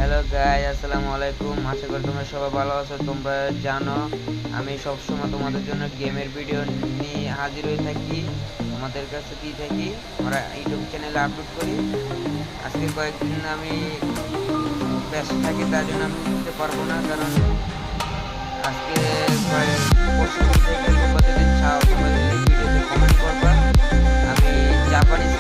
Hello guys, আসসালামু আলাইকুম। আশা করি তোমরা সবাই ভালো আছো। তোমরা জানো আমি সবসময় তোমাদের জন্য গেমের ভিডিও নিয়ে হাজির হয়ে থাকি, তোমাদের কাছে দিয়ে থাকি। আমরা ইউটিউব চ্যানেলে আপলোড করি। আজকে কয়েকদিন আমি ব্যস্ত থাকি, তার জন্য আমি দিতে পারবো না। কারণ আজকে পরশু থেকে তোমরা যদি চাও, তোমরা যদি ভিডিওতে কমেন্ট করবা, আমি জাপানিজ